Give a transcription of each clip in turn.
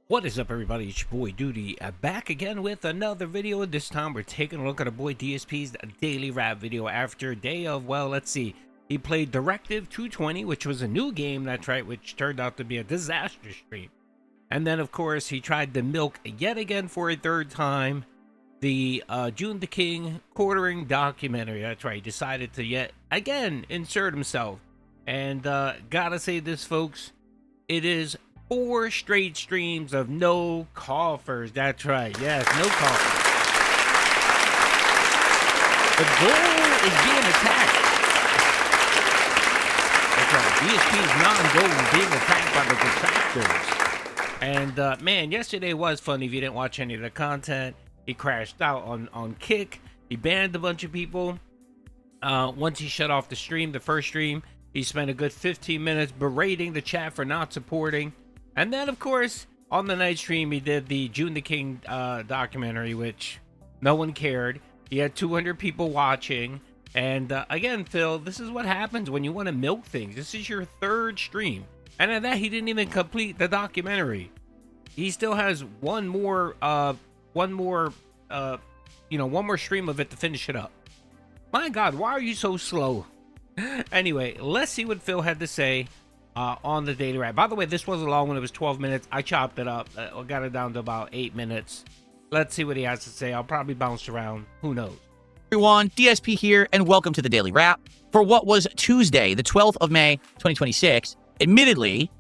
What is up, everybody? It's your boy Doody, back again with another video. This time we're taking a look at our boy DSP's daily rap video after a day of, well, let's see. He played Directive 220, which was a new game, that's right, which turned out to be a disaster stream. And then, of course, he tried to milk yet again for a third time the June the King quartering documentary. That's right, he decided to yet again insert himself. And gotta say this, folks, it is 4 straight streams of no coffers. That's right. Yes, no coffers. The goal is being attacked. That's right. DSP is non-goal being attacked by the detractors. And man, yesterday was fun. If you didn't watch any of the content, he crashed out on Kick. He banned a bunch of people. Once he shut off the stream, the first stream, he spent a good 15 minutes berating the chat for not supporting. And then, of course, on the night stream, he did the June the King documentary, which no one cared. He had 200 people watching. And again, Phil, this is what happens when you want to milk things. This is your third stream. And at that, he didn't even complete the documentary. He still has one more stream of it to finish it up. My God, why are you so slow? Anyway, let's see what Phil had to say on the daily rap. By the way, this was a long one. It was 12 minutes. I chopped it up. I got it down to about 8 minutes. Let's see what he has to say. I'll probably bounce around. Who knows? Everyone, DSP here, and welcome to the Daily Wrap for what was Tuesday, the 12th of May, 2026. Admittedly,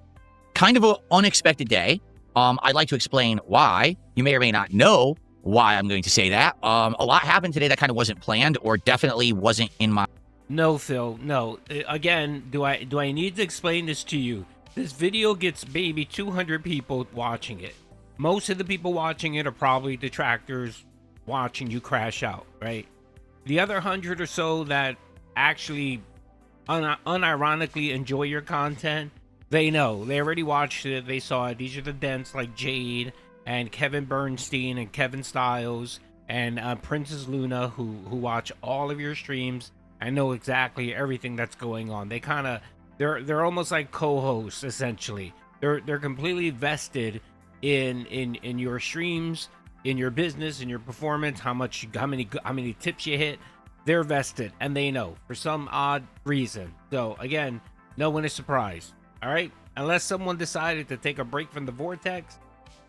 kind of an unexpected day. I'd like to explain why. You may or may not know why I'm going to say that. A lot happened today that kind of wasn't planned or definitely wasn't in my... No, Phil, no. Again, do I need to explain this to you? This video gets maybe 200 people watching it. Most of the people watching it are probably detractors watching you crash out, right? The other 100 or so that actually unironically enjoy your content, they know. They already watched it. They saw it. These are the Dents like Jade and Kevin Bernstein and Kevin Styles and Princess Luna who watch all of your streams. I know exactly everything that's going on. They kind of they're almost like co-hosts essentially. They're completely vested in your streams, in your business, in your performance, how many tips you hit. They're vested and they know for some odd reason. So again, no one is surprised. All right, unless someone decided to take a break from the vortex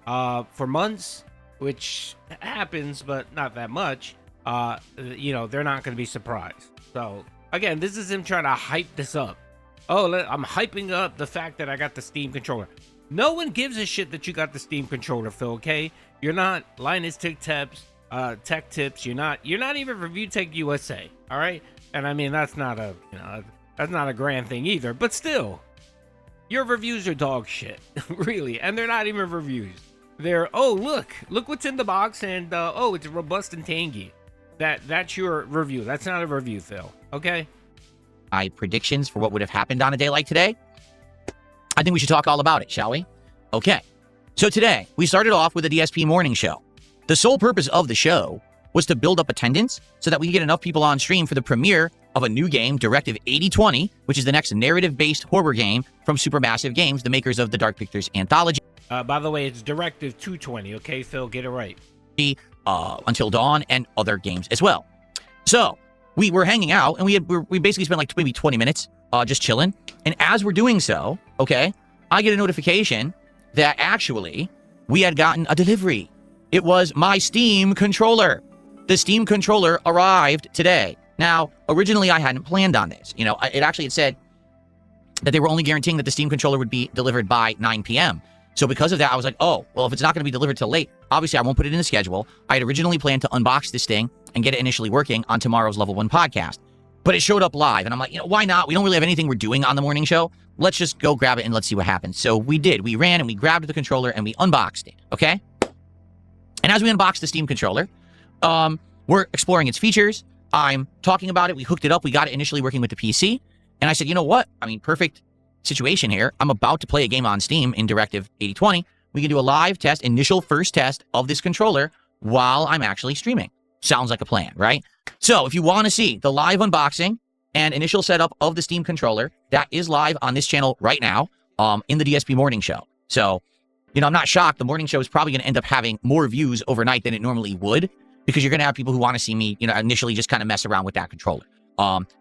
for months, which happens, but not that much. They're not going to be surprised. So again, this is him trying to hype this up. Oh, I'm hyping up the fact that I got the Steam controller. No one gives a shit that you got the Steam controller, Phil. Okay, you're not Linus Tech Tips. You're not even Review Tech USA. All right, and I mean that's not a grand thing either. But still, your reviews are dog shit, really, and they're not even reviews. They're look what's in the box, and it's robust and tangy. That's your review. That's not a review, Phil. Okay? My predictions for what would have happened on a day like today. I think we should talk all about it, shall we? Okay. So today, we started off with a DSP morning show. The sole purpose of the show was to build up attendance so that we can get enough people on stream for the premiere of a new game, Directive 8020, which is the next narrative-based horror game from Supermassive Games, the makers of the Dark Pictures anthology. By the way, it's Directive 220, okay, Phil? Get it right. Until Dawn and other games as well. So we were hanging out and we basically spent like maybe 20 minutes just chilling. And as we're doing so, okay, I get a notification that actually we had gotten a delivery. It was my Steam controller. The Steam controller arrived today. Now, originally I hadn't planned on this. It actually had said that they were only guaranteeing that the Steam controller would be delivered by 9 p.m. So because of that, I was like, oh, well, if it's not going to be delivered till late, obviously I won't put it in the schedule. I had originally planned to unbox this thing and get it initially working on tomorrow's Level 1 podcast. But it showed up live, and I'm like, why not? We don't really have anything we're doing on the morning show. Let's just go grab it and let's see what happens. So we did. We ran and we grabbed the controller and we unboxed it, okay? And as we unboxed the Steam controller, we're exploring its features. I'm talking about it. We hooked it up. We got it initially working with the PC. And I said, you know what? I mean, perfect situation here. I'm about to play a game on Steam in Directive 8020. We can do a live test, initial first test of this controller while I'm actually streaming. Sounds like a plan, right? So if you want to see the live unboxing and initial setup of the Steam controller, that is live on this channel right now in the DSP morning show. So You know, I'm not shocked. The morning show is probably going to end up having more views overnight than it normally would, because you're going to have people who want to see me, you know, initially just kind of mess around with that controller.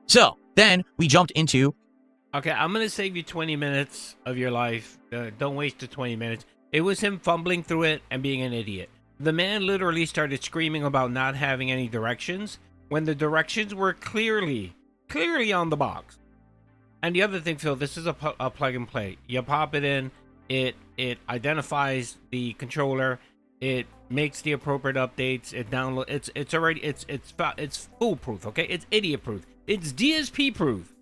So then we jumped into. Okay, I'm going to save you 20 minutes of your life. Don't waste the 20 minutes. It was him fumbling through it and being an idiot. The man literally started screaming about not having any directions when the directions were clearly on the box. And the other thing, Phil, this is a plug and play. You pop it in, it identifies the controller, it makes the appropriate updates, it download. It's foolproof. Okay, it's idiot proof. It's DSP proof.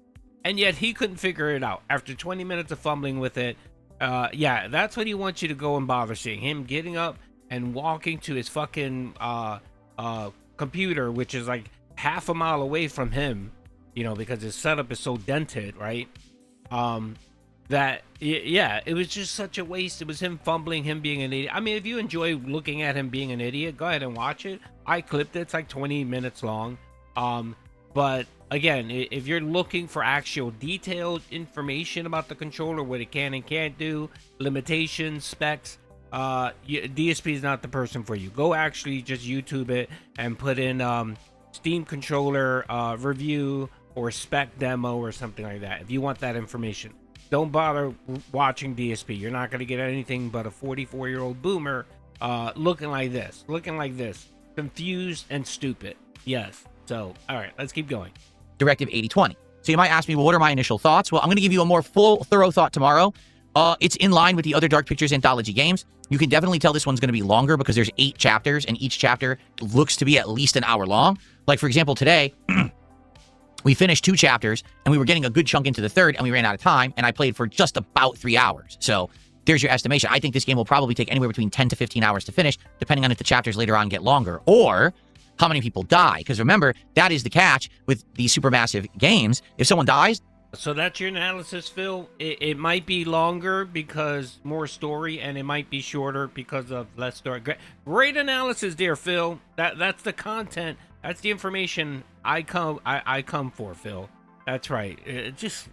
And yet he couldn't figure it out after 20 minutes of fumbling with it. Yeah, that's what he wants you to go and bother seeing. Him getting up and walking to his fucking computer, which is like half a mile away from him, you know, because his setup is so dented, right? Yeah, it was just such a waste. It was him fumbling, him being an idiot. I mean, if you enjoy looking at him being an idiot, go ahead and watch it. I clipped it. It's like 20 minutes long. But again, if you're looking for actual detailed information about the controller, what it can and can't do, limitations, specs, DSP is not the person for you. Go actually just YouTube it and put in Steam controller review or spec demo or something like that if you want that information. Don't bother watching DSP. You're not going to get anything but a 44-year-old boomer looking like this, confused and stupid. Yes. So, all right, let's keep going. Directive 80/20. So you might ask me, well, what are my initial thoughts? Well, I'm going to give you a more thorough thought tomorrow. It's in line with the other Dark Pictures anthology games. You can definitely tell this one's going to be longer because there's 8 chapters, and each chapter looks to be at least an hour long. Like, for example, today, we finished 2 chapters, and we were getting a good chunk into the third, and we ran out of time, and I played for just about 3 hours. So there's your estimation. I think this game will probably take anywhere between 10 to 15 hours to finish, depending on if the chapters later on get longer, or how many people die. Because remember, that is the catch with these supermassive games. If someone dies. So that's your analysis, Phil. It might be longer because more story, and it might be shorter because of less story. Great analysis there, Phil. That's the content. That's the information I come for, Phil. That's right. Just,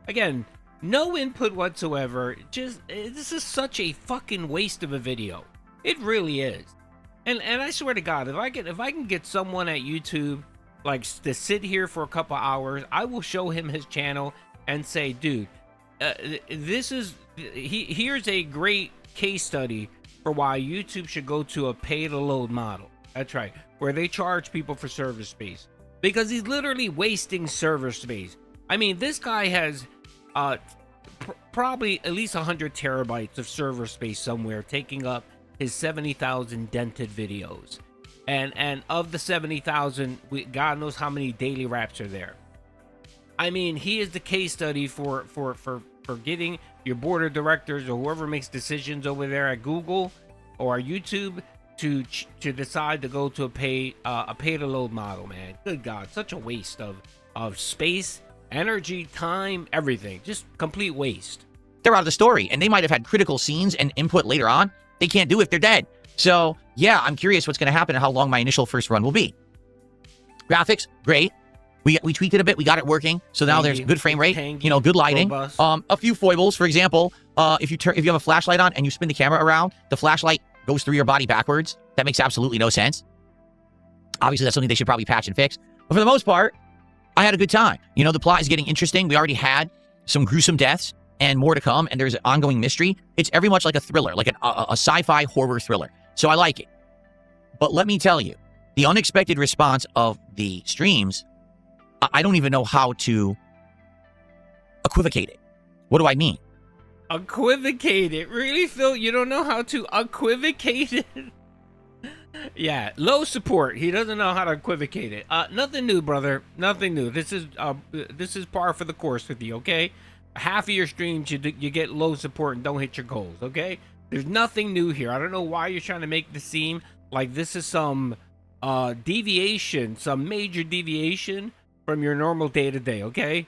again, no input whatsoever. This is such a fucking waste of a video. It really is. And I swear to God, if I can get someone at YouTube like to sit here for a couple hours, I will show him his channel and say, dude, here's a great case study for why YouTube should go to a pay-to-load model. That's right, where they charge people for server space, because he's literally wasting server space. I mean, this guy has probably at least 100 terabytes of server space somewhere, taking up his 70,000 dented videos, and of the 70,000, God knows how many daily wraps are there. I mean, he is the case study for getting your board of directors or whoever makes decisions over there at Google or YouTube to decide to go to a pay to load model. Man, good God, such a waste of space, energy, time, everything. Just complete waste. They're out of the story, and they might have had critical scenes and input later on. They can't do if they're dead. So, yeah, I'm curious what's going to happen and how long my initial first run will be. Graphics, great. We tweaked it a bit. We got it working. So now there's good frame rate, you know, good lighting. A few foibles, for example, if you have a flashlight on and you spin the camera around, the flashlight goes through your body backwards. That makes absolutely no sense. Obviously, that's something they should probably patch and fix. But for the most part, I had a good time. You know, the plot is getting interesting. We already had some gruesome deaths and more to come, and there's an ongoing mystery. It's very much like a thriller, like a sci-fi horror thriller. So I like it. But let me tell you, the unexpected response of the streams, I don't even know how to equivocate it. What do I mean? Equivocate it? Really, Phil? You don't know how to equivocate it? Yeah, low support. He doesn't know how to equivocate it. Nothing new, brother. Nothing new. This is par for the course with you, okay? Half of your streams, you get low support and don't hit your goals, okay? There's nothing new here. I don't know why you're trying to make this seem like this is some deviation, some major deviation from your normal day-to-day, okay?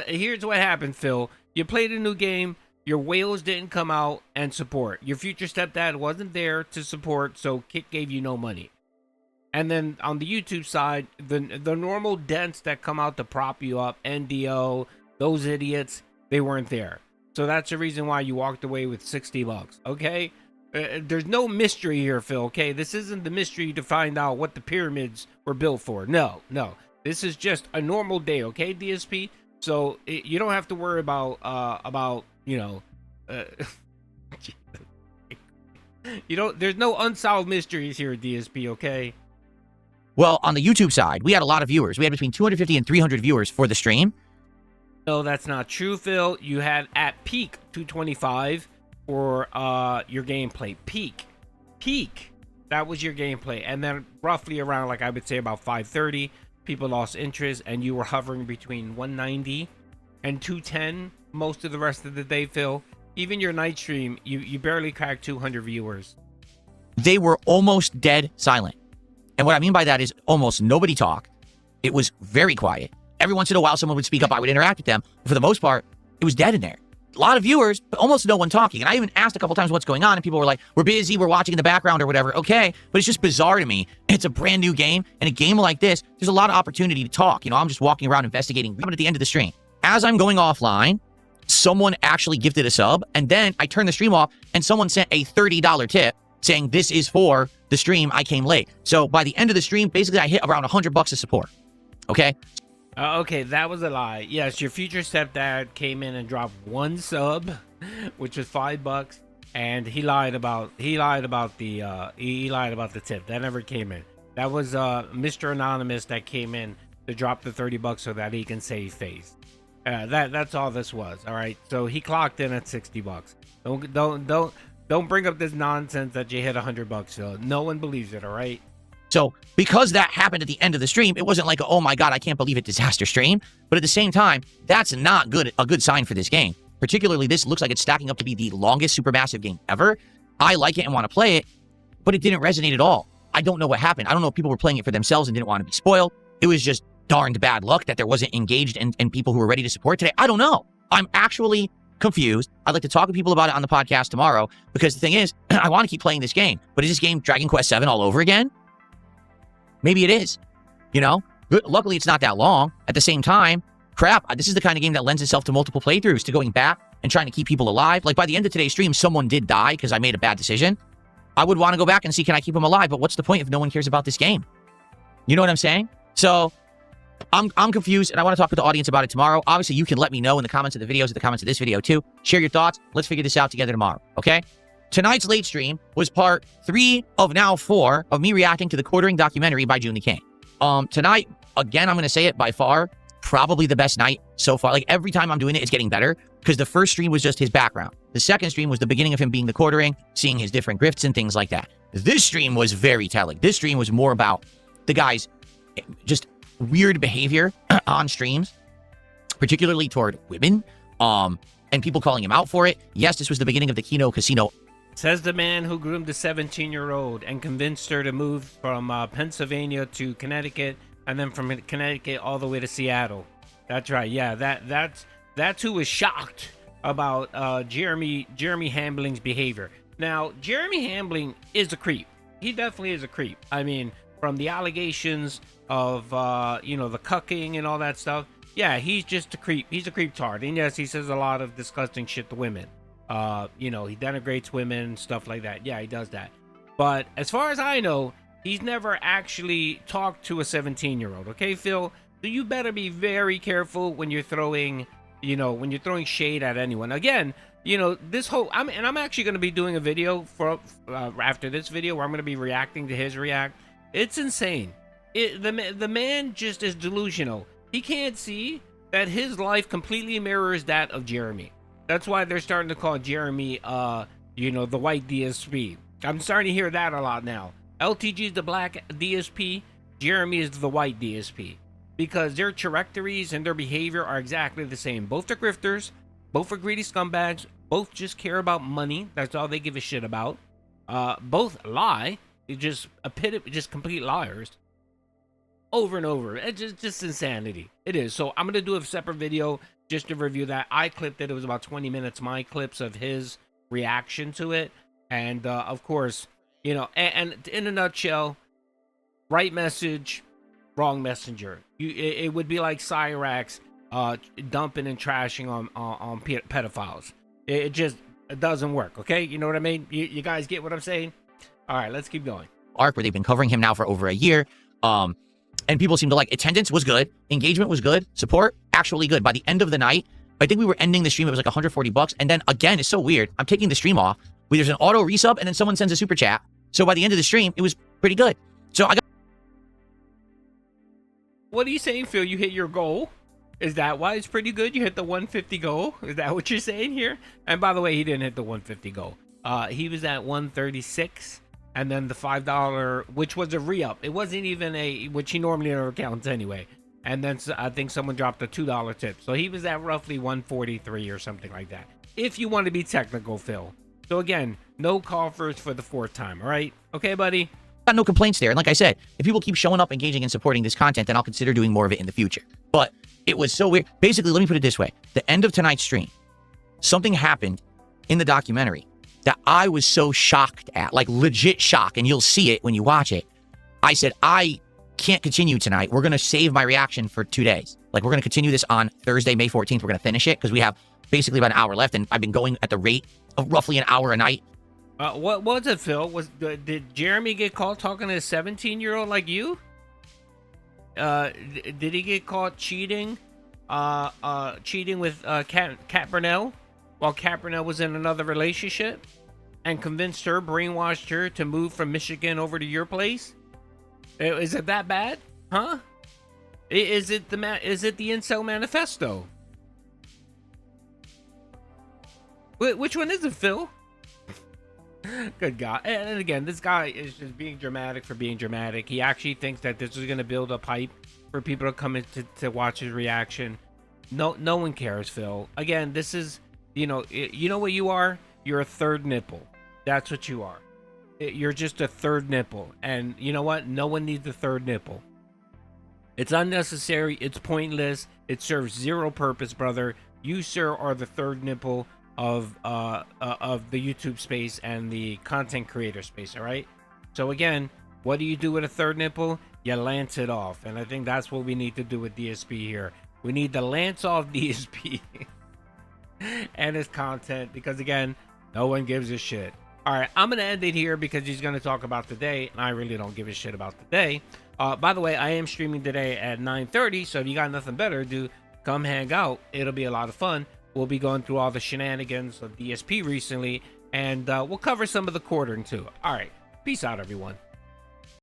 Here's what happened, Phil. You played a new game, your whales didn't come out and support. Your future stepdad wasn't there to support, so Kit gave you no money. And then on the YouTube side, the normal dents that come out to prop you up, NDO, those idiots, they weren't there. So that's the reason why you walked away with $60. Okay. There's no mystery here, Phil. Okay, this isn't the mystery to find out what the pyramids were built for. No, no, this is just a normal day. Okay, DSP. So you don't have to worry about you know, you don't. There's no unsolved mysteries here, DSP. Okay. Well, on the YouTube side, we had a lot of viewers. We had between 250 and 300 viewers for the stream. No, that's not true, Phil. You had at peak 225 for your gameplay. Peak. That was your gameplay. And then roughly around, like I would say about 5:30, people lost interest, and you were hovering between 190 and 210 most of the rest of the day, Phil. Even your night stream, you barely cracked 200 viewers. They were almost dead silent. And what I mean by that is almost nobody talked. It was very quiet. Every once in a while, someone would speak up. I would interact with them. But for the most part, it was dead in there. A lot of viewers, but almost no one talking. And I even asked a couple times what's going on, and people were like, we're busy, we're watching in the background or whatever. Okay, but it's just bizarre to me. It's a brand new game, and a game like this, there's a lot of opportunity to talk. I'm just walking around investigating. But at the end of the stream, as I'm going offline, someone actually gifted a sub, and then I turned the stream off, and someone sent a $30 tip saying this is for the stream. I came late. So by the end of the stream, basically I hit around $100 of support. Okay. Okay, that was a lie. Yes, your future stepdad came in and dropped one sub, which was $5, and he lied about the tip. That never came in. That was Mr. Anonymous that came in to drop the $30 so that he can save face. That's all this was. All right. So he clocked in at $60. Don't bring up this nonsense that you hit $100, Phil. No one believes it. All right. So because that happened at the end of the stream, it wasn't like, oh my God, I can't believe it, disaster stream. But at the same time, that's not a good sign for this game. Particularly, this looks like it's stacking up to be the longest supermassive game ever. I like it and want to play it, but it didn't resonate at all. I don't know what happened. I don't know if people were playing it for themselves and didn't want to be spoiled. It was just darned bad luck that there wasn't engaged and people who were ready to support today. I don't know. I'm actually confused. I'd like to talk to people about it on the podcast tomorrow, because the thing is, I want to keep playing this game. But is this game Dragon Quest VII all over again? Maybe it is, Luckily, it's not that long. At the same time, crap, this is the kind of game that lends itself to multiple playthroughs, to going back and trying to keep people alive. Like, by the end of today's stream, someone did die because I made a bad decision. I would want to go back and see, can I keep them alive? But what's the point if no one cares about this game? You know what I'm saying? So I'm confused, and I want to talk with the audience about it tomorrow. Obviously, you can let me know in the comments of the videos, in the comments of this video too. Share your thoughts. Let's figure this out together tomorrow, okay? Tonight's late stream was part 3 of now 4 of me reacting to the Quartering documentary by June the King. Tonight, again, I'm going to say it, by far, probably the best night so far. Like, every time I'm doing it, it's getting better, because the first stream was just his background. The second stream was the beginning of him being the Quartering, seeing his different grifts and things like that. This stream was very telling. This stream was more about the guy's just weird behavior on streams, particularly toward women, and people calling him out for it. Yes, this was the beginning of the Kino Casino. Says the man who groomed a 17-year-old and convinced her to move from Pennsylvania to Connecticut, and then from Connecticut all the way to Seattle. That's right. Yeah, that's who was shocked about Jeremy Hambling's behavior. Now, Jeremy Hambling is a creep. He definitely is a creep. I mean, from the allegations of the cucking and all that stuff. Yeah, he's just a creep. He's a creeptard. And yes, he says a lot of disgusting shit to women. He denigrates women, stuff like that. Yeah, he does that. But as far as I know, he's never actually talked to a 17-year-old. Okay, Phil? So you better be very careful when you're throwing shade at anyone. Again, this whole, I'm actually going to be doing a video for after this video where I'm going to be reacting to his react. It's insane. The man just is delusional. He can't see that his life completely mirrors that of Jeremy. That's why they're starting to call Jeremy, the white DSP. I'm starting to hear that a lot now. LTG is the black DSP. Jeremy is the white DSP. Because their trajectories and their behavior are exactly the same. Both are grifters. Both are greedy scumbags. Both just care about money. That's all they give a shit about. Both lie. Just complete liars. Over and over. It's just insanity. It is. So I'm going to do a separate video just to review that. I clipped it. It was about 20 minutes. My clips of his reaction to it. And, of course, and in a nutshell, right message, wrong messenger. It would be like Cyrax dumping and trashing on pedophiles. It just it doesn't work. Okay, you know what I mean? You guys get what I'm saying? All right, let's keep going. Arc where they've been covering him now for over a year. And people seem to like attendance was good, engagement was good, support actually good. By the end of the night, I think we were ending the stream. It was like $140, and then again, it's so weird. I'm taking the stream off. There's an auto resub, and then someone sends a super chat. So by the end of the stream, it was pretty good. So I got. What are you saying, Phil? You hit your goal? Is that why it's pretty good? You hit the 150 goal? Is that what you're saying here? And by the way, he didn't hit the 150 goal. He was at 136. And then the $5, which was a re-up. It wasn't even which he normally never counts anyway. And then I think someone dropped a $2 tip. So he was at roughly 143 or something like that. If you want to be technical, Phil. So again, no coffers for the 4th time, all right? Okay, buddy? Got no complaints there. And like I said, if people keep showing up, engaging, and supporting this content, then I'll consider doing more of it in the future. But it was so weird. Basically, let me put it this way. The end of tonight's stream, something happened in the documentary that I was so shocked at, like legit shock, and you'll see it when you watch it. I said, I can't continue tonight. We're going to save my reaction for 2 days. Like, we're going to continue this on Thursday, May 14th. We're going to finish it because we have basically about an hour left, and I've been going at the rate of roughly an hour a night. What was it, Phil? Did Jeremy get caught talking to a 17-year-old like you? Did he get caught cheating? Cheating with Kat Burnell? While Kat Burnell was in another relationship and convinced her, brainwashed her to move from Michigan over to your place? Is it that bad? Huh? Is it the Incel Manifesto? Which one is it, Phil? Good God. And again, this guy is just being dramatic for being dramatic. He actually thinks that this is going to build up hype for people to come in to watch his reaction. No one cares, Phil. Again, this is... You know what you are? You're a third nipple. That's what you are. You're just a third nipple. And you know what? No one needs a third nipple. It's unnecessary. It's pointless. It serves zero purpose, brother. You, sir, are the third nipple of the YouTube space and the content creator space, all right? So again, what do you do with a third nipple? You lance it off. And I think that's what we need to do with DSP here. We need to lance off DSP. And his content, because again, no one gives a shit. All right, I'm gonna end it here because he's gonna talk about today, and I really don't give a shit about today. By the way, I am streaming today at 9:30, so if you got nothing better to do, come hang out. It'll be a lot of fun. We'll be going through all the shenanigans of DSP recently, and we'll cover some of the quartering too. All right, peace out, everyone.